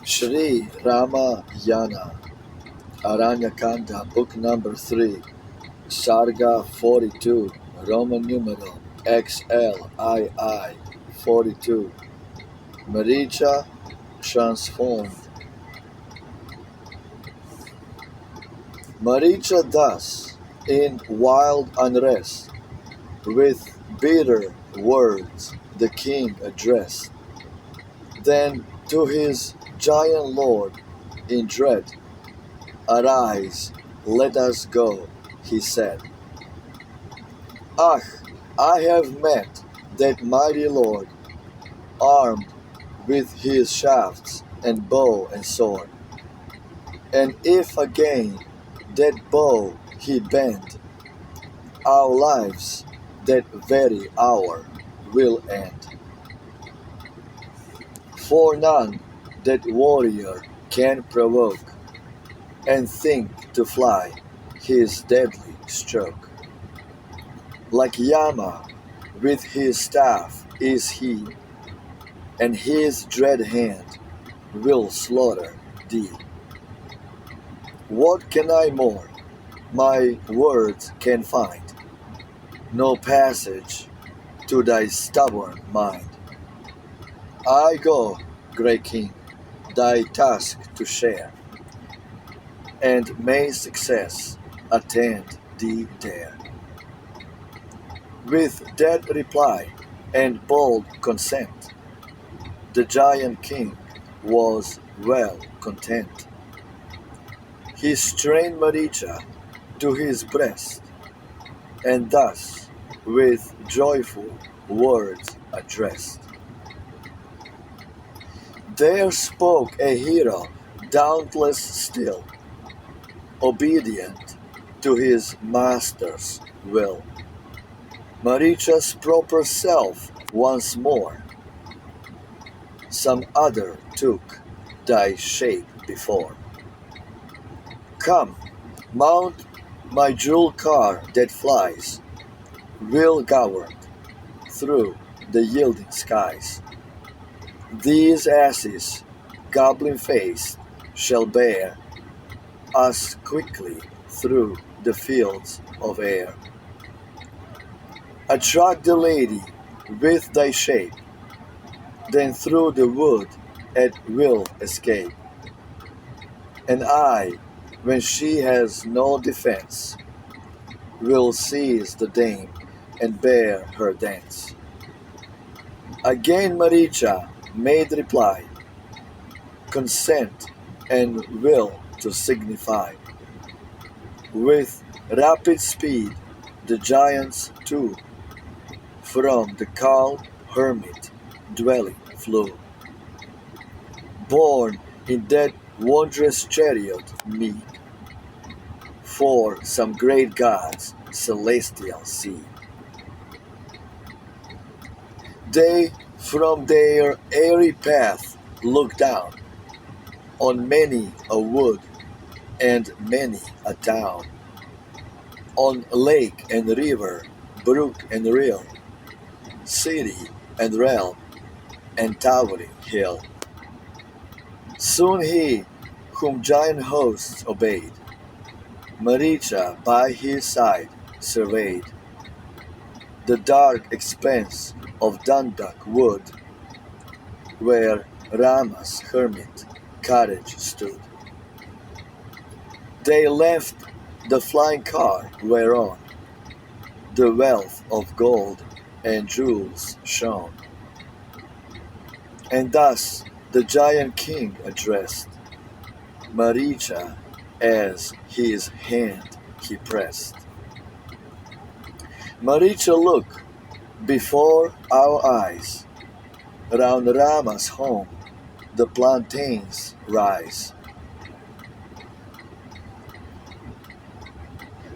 SHRI RAMAYANA, Aranya Kanda, book number 3, Sarga 42, Roman numeral XLII 42, MÁRÍCHA transformed. MÁRÍCHA thus, in wild unrest, with bitter words the king addressed. Then to his giant lord in dread, "Arise, let us go," he said. "Ah, I have met that mighty lord, armed with his shafts and bow and sword. And if again that bow he bend, our lives that very hour will end. For none that warrior can provoke, and think to fly his deadly stroke. Like Yama with his staff is he, and his dread hand will slaughter thee. What can I more? My words can find no passage to thy stubborn mind. I go, great king, thy task to share, and may success attend thee there." With that reply and bold consent, the giant king was well content. He strained MÁRÍCHA to his breast, and thus with joyful words addressed. There spoke a hero, dauntless still, obedient to his master's will. MÁRÍCHA's proper self once more, some other took thy shape before. Come, mount my jewel car that flies, wheel-governed through the yielding skies. These asses, goblin-faced, shall bear us quickly through the fields of air. Attract the lady with thy shape, then through the wood at will escape. And I, when she has no defense, will seize the dame and bear her thence. Again MÁRÍCHA made reply, consent and will to signify. With rapid speed the giants two from the calm hermit dwelling flew. Borne in that wondrous chariot meet, for some great god's celestial seed. They from their airy path look down on many a wood and many a town, on lake and river, brook and rill, city and realm, and towering hill. Soon he, whom giant hosts obeyed, MÁRÍCHA by his side surveyed the dark expanse of Dandak wood, where Rama's hermit cottage stood. They left the flying car whereon the wealth of gold and jewels shone. And thus the giant king addressed MÁRÍCHA as his hand he pressed. MÁRÍCHA, look before our eyes, round Rama's home the plantains rise.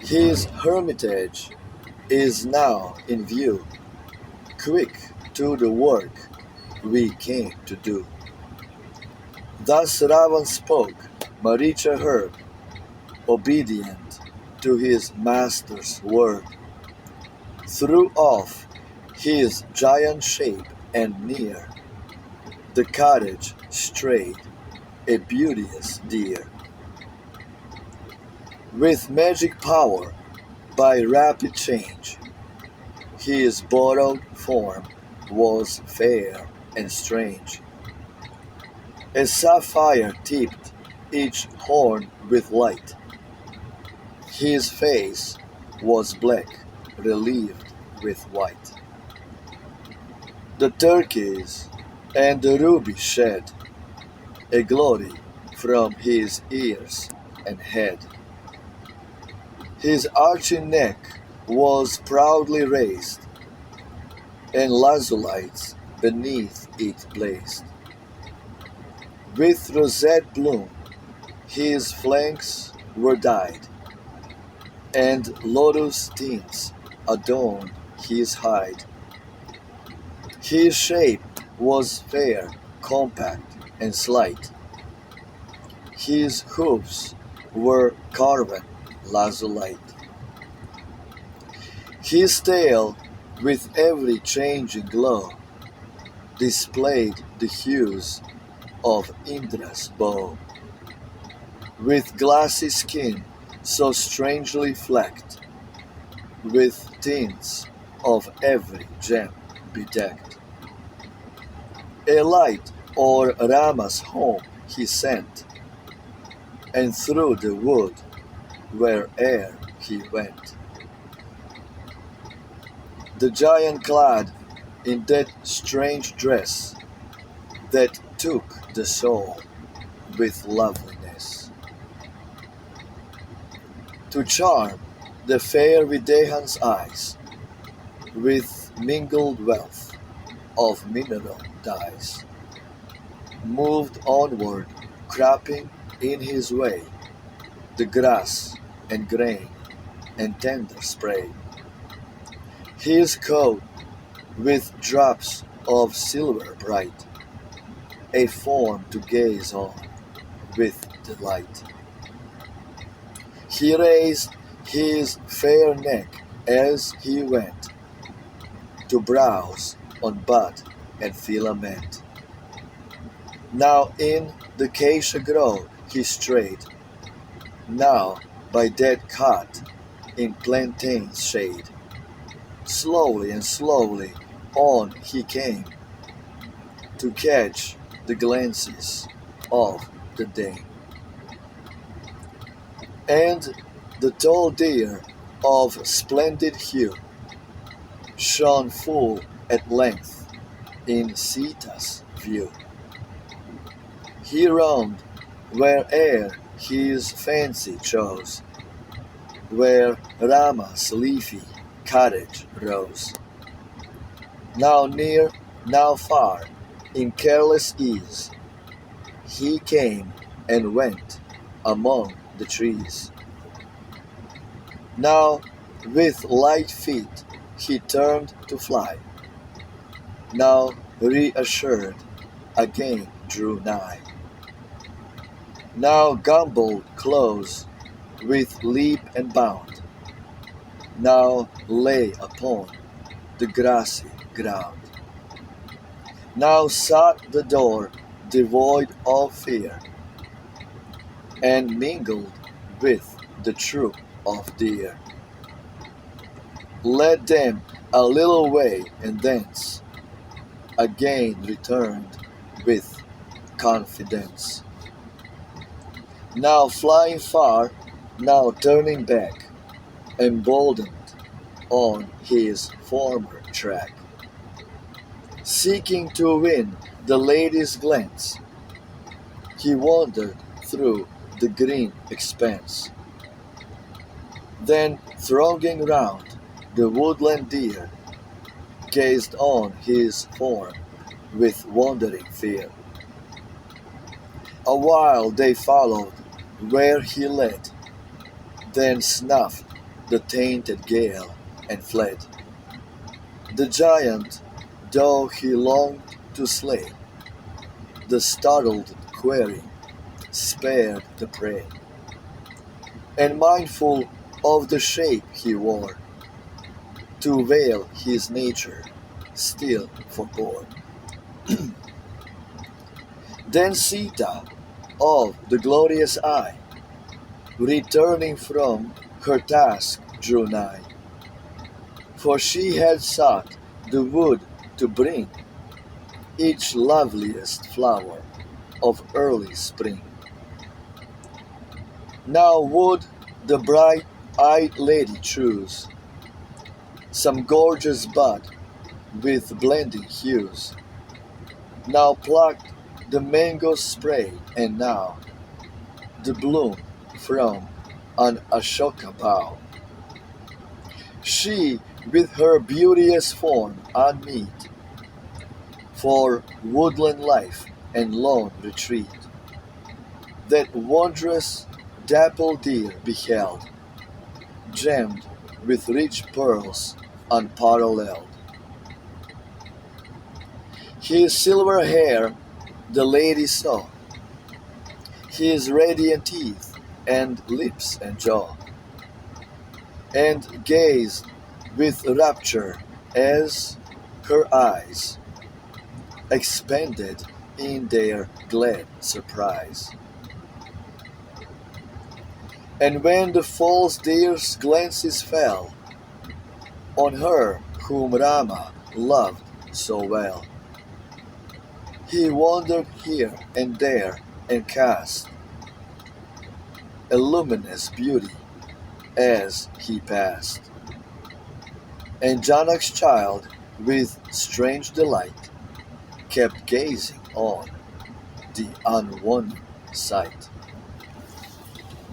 His hermitage is now in view. Quick to the work we came to do. Thus Ravan spoke, MÁRÍCHA heard, obedient to his master's word, threw off his giant shape and near the cottage strayed, a beauteous deer. With magic power, by rapid change, his borrowed form was fair and strange. A sapphire tipped each horn with light. His face was black, relieved with white. The turquoise and the ruby shed a glory from his ears and head. His arching neck was proudly raised, and lazulites beneath it blazed. With rosette bloom his flanks were dyed, and lotus tints adorned his hide. His shape was fair, compact, and slight. His hoofs were carven lazulite. His tail, with every changing glow, displayed the hues of Indra's bow. With glassy skin so strangely flecked, with tints of every gem bedecked. A light o'er Rama's home he sent, and through the wood where'er he went. The giant clad in that strange dress that took the soul with loveliness, to charm the fair Videhan's eyes with mingled wealth of mineral dyes, moved onward, cropping in his way the grass and grain and tender spray. His coat with drops of silver bright, a form to gaze on with delight. He raised his fair neck as he went to browse on bud and filament. Now in the acacia grove he strayed, now by that cot in plantain's shade. Slowly and slowly on he came to catch the glances of the dame. And the tall deer of splendid hue shone full at length in Sita's view. He roamed where'er his fancy chose, where Rama's leafy cottage rose. Now near, now far, in careless ease, he came and went among the trees. Now with light feet he turned to fly, now reassured again drew nigh. Now gamboled close with leap and bound, now lay upon the grassy ground. Now sought the door devoid of fear, and mingled with the troop of deer. Led them a little way, and thence again returned with confidence. Now flying far, now turning back, emboldened on his former track, seeking to win the lady's glance, he wandered through the green expanse. Then thronging round the woodland deer, gazed on his form with wondering fear. A while they followed where he led, then snuffed the tainted gale and fled. The giant, though he longed to slay, the startled quarry spared the prey, and mindful of the shape he wore, to veil his nature still forbore. Then Sita, of the glorious eye, returning from her task drew nigh. For she had sought the wood to bring each loveliest flower of early spring. Now would the bright-eyed lady choose some gorgeous bud with blending hues. Now plucked the mango spray, and now the bloom from an ashoka bough. She with her beauteous form unmeet for woodland life and lone retreat, that wondrous dappled deer beheld, gemmed with rich pearls unparalleled. His silver hair the lady saw, his radiant teeth and lips and jaw, and gazed with rapture as her eyes expanded in their glad surprise. And when the false deer's glances fell on her whom Rama loved so well, he wandered here and there and cast a luminous beauty as he passed. And Janak's child, with strange delight, kept gazing on the unwonted sight.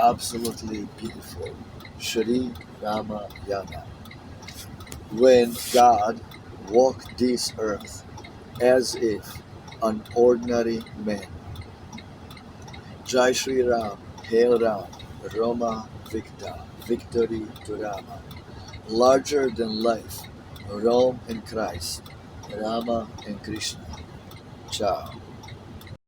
Absolutely beautiful. SHRI Ramayana. When God walked this earth as if an ordinary man. Jai Shri Ram, Hail Ram, Roma Victa, Victory to Rama. Larger than life, Rome and Christ, Rama and Krishna. Ciao.